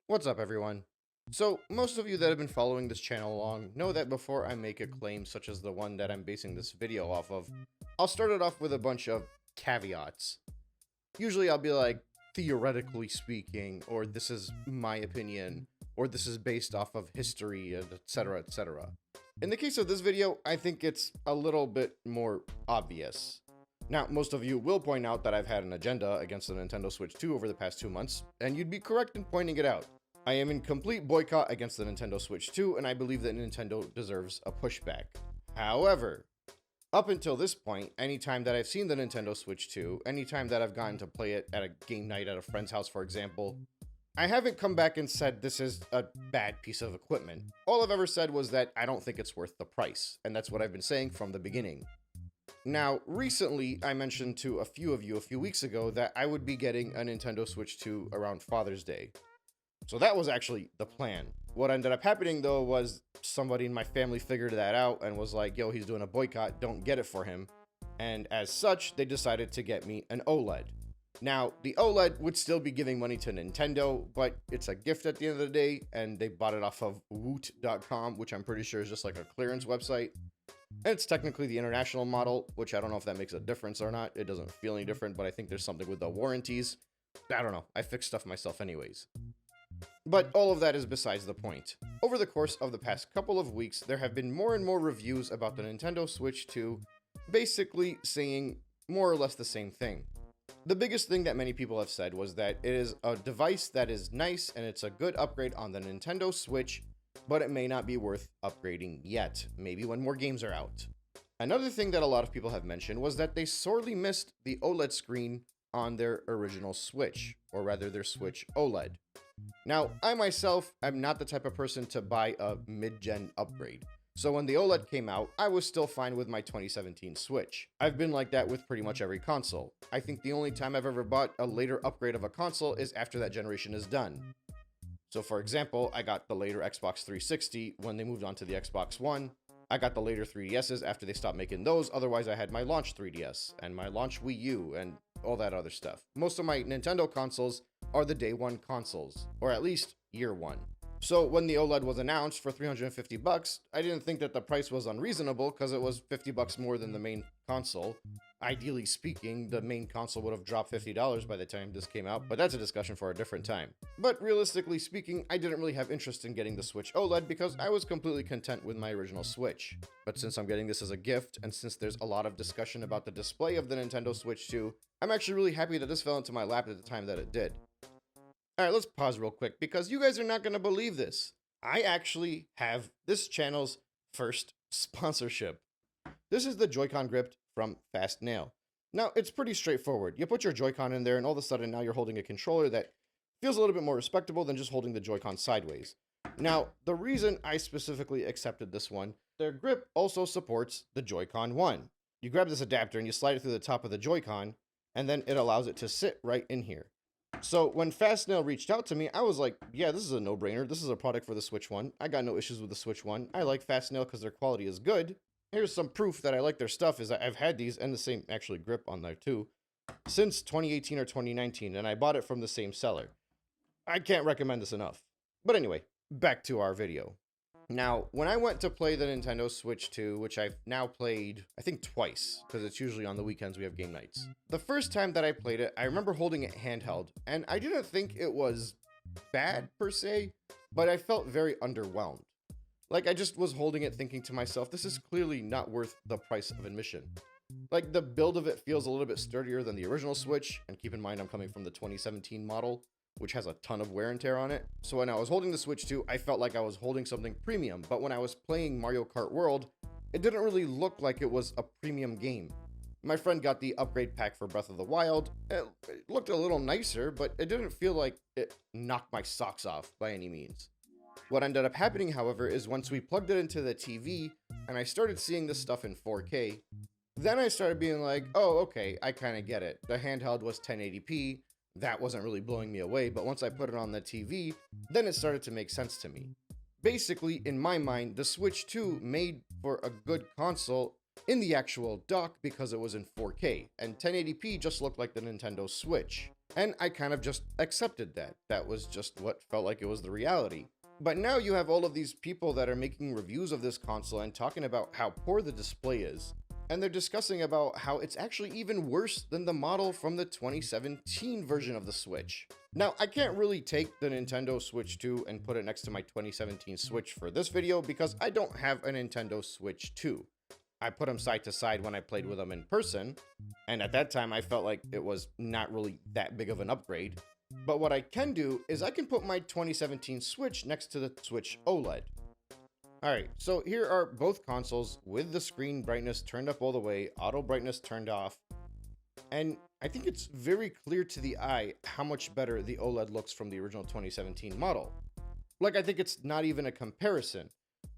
What's up, everyone? So, most of you that have been following this channel along know that before I make a claim such as the one that I'm basing this video off of, I'll start it off with a bunch of caveats. Usually I'll be like, theoretically speaking, or this is my opinion, or this is based off of history, etc., etc. In the case of this video, I think it's a little bit more obvious. Now, most of you will point out that I've had an agenda against the Nintendo Switch 2 over the past 2 months, and you'd be correct in pointing it out. I am in complete boycott against the Nintendo Switch 2, and I believe that Nintendo deserves a pushback. However, up until this point, anytime that I've seen the Nintendo Switch 2, anytime that I've gotten to play it at a game night at a friend's house, for example, I haven't come back and said this is a bad piece of equipment. All I've ever said was that I don't think it's worth the price, and that's what I've been saying from the beginning. Now, recently, I mentioned to a few of you a few weeks ago that I would be getting a Nintendo Switch 2 around Father's Day. So that was actually the plan. What ended up happening, though, was somebody in my family figured that out and was like, yo, he's doing a boycott, don't get it for him. And as such, they decided to get me an OLED. Now, the OLED would still be giving money to Nintendo, but it's a gift at the end of the day, and they bought it off of woot.com, which I'm pretty sure is just like a clearance website. And it's technically the international model, which I don't know if that makes a difference or not. It doesn't feel any different, but I think there's something with the warranties. I don't know. I fix stuff myself anyways. But all of that is besides the point. Over the course of the past couple of weeks, there have been more and more reviews about the Nintendo Switch 2, basically saying more or less the same thing. The biggest thing that many people have said was that it is a device that is nice and it's a good upgrade on the Nintendo Switch, but it may not be worth upgrading yet, maybe when more games are out. Another thing that a lot of people have mentioned was that they sorely missed the OLED screen on their original Switch, or rather their Switch OLED. Now, I myself am not the type of person to buy a mid-gen upgrade. So when the OLED came out, I was still fine with my 2017 Switch. I've been like that with pretty much every console. I think the only time I've ever bought a later upgrade of a console is after that generation is done. So for example, I got the later Xbox 360 when they moved on to the Xbox One. I got the later 3DSs after they stopped making those, otherwise I had my launch 3DS and my launch Wii U and all that other stuff. Most of my Nintendo consoles are the day one consoles, or at least year one. So when the OLED was announced for $350, I didn't think that the price was unreasonable because it was $50 more than the main console. Ideally speaking, the main console would have dropped $50 by the time this came out, but that's a discussion for a different time. But realistically speaking, I didn't really have interest in getting the Switch OLED because I was completely content with my original Switch. But since I'm getting this as a gift, and since there's a lot of discussion about the display of the Nintendo Switch 2, I'm actually really happy that this fell into my lap at the time that it did. Alright, let's pause real quick because you guys are not going to believe this. I actually have this channel's first sponsorship. This is the Joy-Con grip from Fast Nail. Now, it's pretty straightforward. You put your Joy-Con in there and all of a sudden now you're holding a controller that feels a little bit more respectable than just holding the Joy-Con sideways. Now, the reason I specifically accepted this one, their grip also supports the Joy-Con 1. You grab this adapter and you slide it through the top of the Joy-Con, and then it allows it to sit right in here. So when Fastnail reached out to me, I was like, yeah, this is a no-brainer. This is a product for the Switch 1. I got no issues with the Switch 1. I like Fastnail because their quality is good. Here's some proof that I like their stuff is that I've had these and the same actually grip on there too since 2018 or 2019, and I bought it from the same seller. I can't recommend this enough. But anyway, back to our video. Now, when I went to play the Nintendo Switch 2, which I've now played, I think twice, because it's usually on the weekends we have game nights. The first time that I played it, I remember holding it handheld, and I didn't think it was bad per se, but I felt very underwhelmed. Like, I just was holding it thinking to myself, this is clearly not worth the price of admission. Like, the build of it feels a little bit sturdier than the original Switch, and keep in mind I'm coming from the 2017 model, which has a ton of wear and tear on it. So when I was holding the Switch 2, I felt like I was holding something premium, but when I was playing Mario Kart World, it didn't really look like it was a premium game. My friend got the upgrade pack for Breath of the Wild. It looked a little nicer, but it didn't feel like it knocked my socks off by any means. What ended up happening, however, is once we plugged it into the TV, and I started seeing this stuff in 4K, then I started being like, oh, okay, I kind of get it. The handheld was 1080p, that wasn't really blowing me away, but once I put it on the TV, then it started to make sense to me. Basically, in my mind, the Switch 2 made for a good console in the actual dock because it was in 4K, and 1080p just looked like the Nintendo Switch. And I kind of just accepted that. That was just what felt like it was the reality. But now you have all of these people that are making reviews of this console and talking about how poor the display is. And they're discussing about how it's actually even worse than the model from the 2017 version of the Switch. Now, I can't really take the Nintendo Switch 2 and put it next to my 2017 Switch for this video because I don't have a Nintendo Switch 2. I put them side to side when I played with them in person, and at that time I felt like it was not really that big of an upgrade. But what I can do is I can put my 2017 Switch next to the Switch OLED. Alright, so here are both consoles with the screen brightness turned up all the way, auto brightness turned off, and I think it's very clear to the eye how much better the OLED looks from the original 2017 model. Like, I think it's not even a comparison.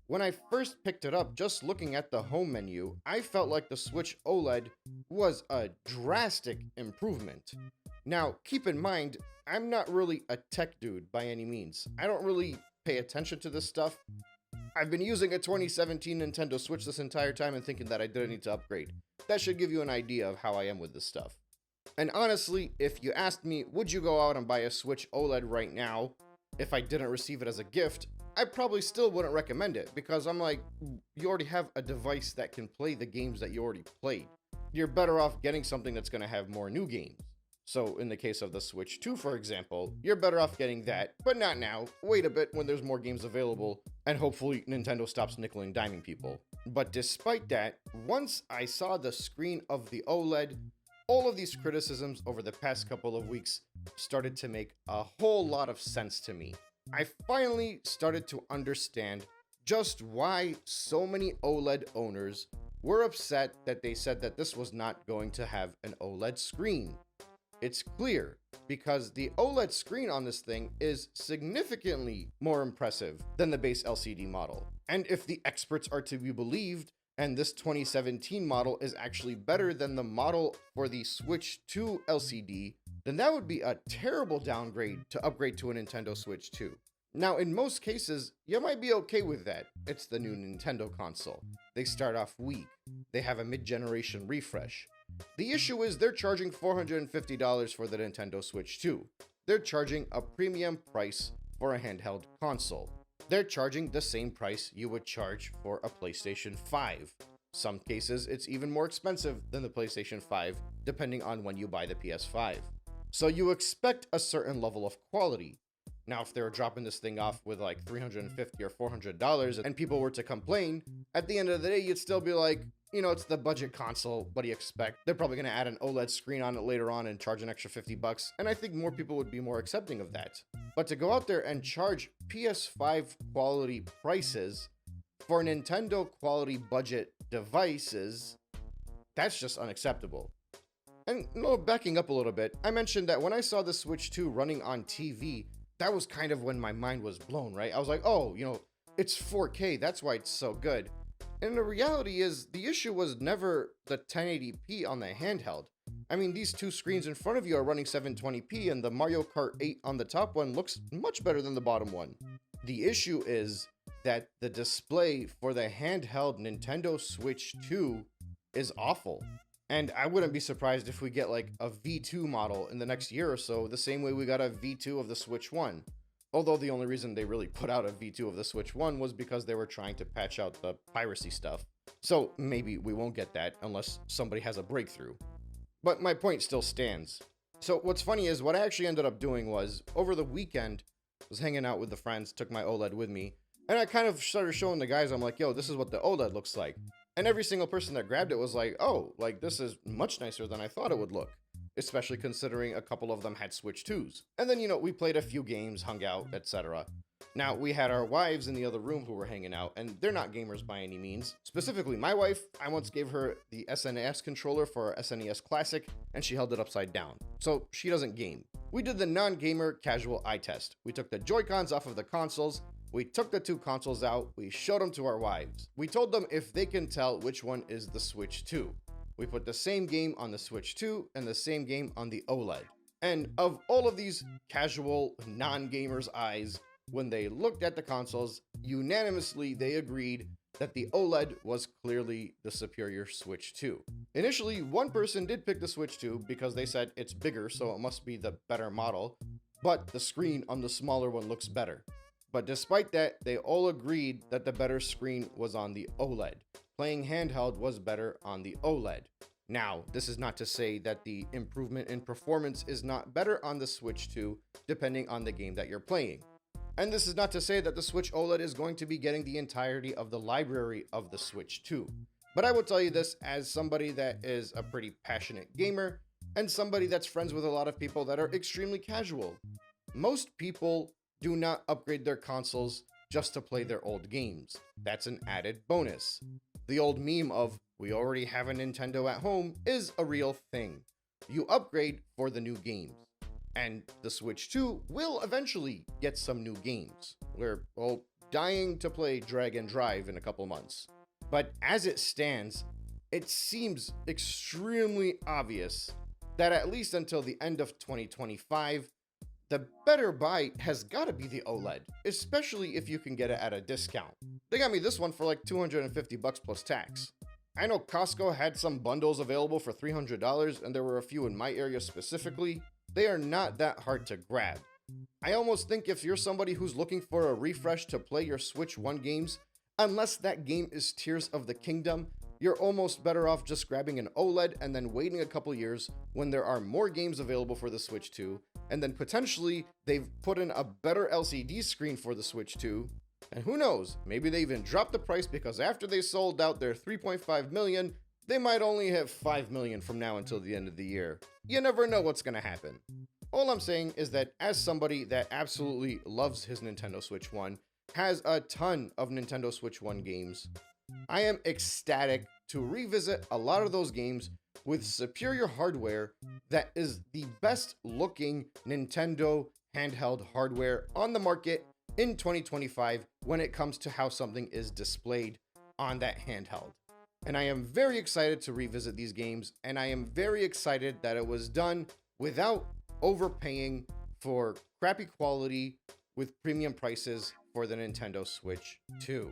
When I first picked it up, just looking at the home menu, I felt like the Switch OLED was a drastic improvement. Now, keep in mind, I'm not really a tech dude by any means. I don't really pay attention to this stuff. I've been using a 2017 Nintendo Switch this entire time and thinking that I didn't need to upgrade. That should give you an idea of how I am with this stuff. And honestly, if you asked me, would you go out and buy a Switch OLED right now if I didn't receive it as a gift, I probably still wouldn't recommend it because I'm like, you already have a device that can play the games that you already played. You're better off getting something that's going to have more new games. So in the case of the Switch 2, for example, you're better off getting that, but not now. Wait a bit when there's more games available, and hopefully Nintendo stops nickel and diming people. But despite that, once I saw the screen of the OLED, all of these criticisms over the past couple of weeks started to make a whole lot of sense to me. I finally started to understand just why so many OLED owners were upset that they said that this was not going to have an OLED screen. It's clear, because the OLED screen on this thing is significantly more impressive than the base LCD model. And if the experts are to be believed, and this 2017 model is actually better than the model for the Switch 2 LCD, then that would be a terrible downgrade to upgrade to a Nintendo Switch 2. Now, in most cases, you might be okay with that. It's the new Nintendo console. They start off weak. They have a mid-generation refresh. The issue is they're charging $450 for the Nintendo Switch 2. They're charging a premium price for a handheld console. They're charging the same price you would charge for a PlayStation 5. Some cases, it's even more expensive than the PlayStation 5, depending on when you buy the PS5. So you expect a certain level of quality. Now, if they were dropping this thing off with like $350 or $400 and people were to complain, at the end of the day, you'd still be like, you know, it's the budget console. What do you expect? They're probably going to add an OLED screen on it later on and charge an extra $50. And I think more people would be more accepting of that. But to go out there and charge PS5 quality prices for Nintendo quality budget devices, that's just unacceptable. And backing up a little bit, I mentioned that when I saw the Switch 2 running on TV, that was kind of when my mind was blown, right? I was like, oh, it's 4K, that's why it's so good. And the reality is, the issue was never the 1080p on the handheld. I mean, these two screens in front of you are running 720p, and the Mario Kart 8 on the top one looks much better than the bottom one. The issue is that the display for the handheld Nintendo Switch 2 is awful. And I wouldn't be surprised if we get like a V2 model in the next year or so, the same way we got a V2 of the Switch 1. Although the only reason they really put out a V2 of the Switch 1 was because they were trying to patch out the piracy stuff. So maybe we won't get that unless somebody has a breakthrough. But my point still stands. So what's funny is what I actually ended up doing was, over the weekend, I was hanging out with the friends, took my OLED with me, and I kind of started showing the guys, I'm like, yo, this is what the OLED looks like. And every single person that grabbed it was like, oh, like this is much nicer than I thought it would look. Especially considering a couple of them had Switch 2s. And then, we played a few games, hung out, etc. Now, we had our wives in the other room who were hanging out, and they're not gamers by any means. Specifically, my wife, I once gave her the SNES controller for our SNES Classic, and she held it upside down. So, she doesn't game. We did the non-gamer casual eye test. We took the Joy-Cons off of the consoles, we took the two consoles out, we showed them to our wives. We told them if they can tell which one is the Switch 2. We put the same game on the Switch 2 and the same game on the OLED. And of all of these casual, non-gamers' eyes, when they looked at the consoles, unanimously they agreed that the OLED was clearly the superior Switch 2. Initially, one person did pick the Switch 2 because they said it's bigger, so it must be the better model, but the screen on the smaller one looks better. But despite that, they all agreed that the better screen was on the OLED. Playing handheld was better on the OLED. Now, this is not to say that the improvement in performance is not better on the Switch 2, depending on the game that you're playing. And this is not to say that the Switch OLED is going to be getting the entirety of the library of the Switch 2. But I will tell you this as somebody that is a pretty passionate gamer, and somebody that's friends with a lot of people that are extremely casual. Most people do not upgrade their consoles just to play their old games. That's an added bonus. The old meme of, we already have a Nintendo at home, is a real thing. You upgrade for the new games. And the Switch 2 will eventually get some new games. We're all dying to play Drag and Drive in a couple months. But as it stands, it seems extremely obvious that at least until the end of 2025, the better buy has got to be the OLED, especially if you can get it at a discount. They got me this one for like $250 plus tax. I know Costco had some bundles available for $300, and there were a few in my area specifically. They are not that hard to grab. I almost think if you're somebody who's looking for a refresh to play your Switch 1 games, unless that game is Tears of the Kingdom, you're almost better off just grabbing an OLED and then waiting a couple years when there are more games available for the Switch 2, and then potentially they've put in a better LCD screen for the Switch 2, and who knows, maybe they even dropped the price because after they sold out their 3.5 million, they might only have 5 million from now until the end of the year. You never know what's gonna happen. All I'm saying is that as somebody that absolutely loves his Nintendo Switch 1, has a ton of Nintendo Switch 1 games, I am ecstatic to revisit a lot of those games with superior hardware that is the best looking Nintendo handheld hardware on the market in 2025 when it comes to how something is displayed on that handheld. And I am very excited to revisit these games, and I am very excited that it was done without overpaying for crappy quality with premium prices for the Nintendo Switch 2.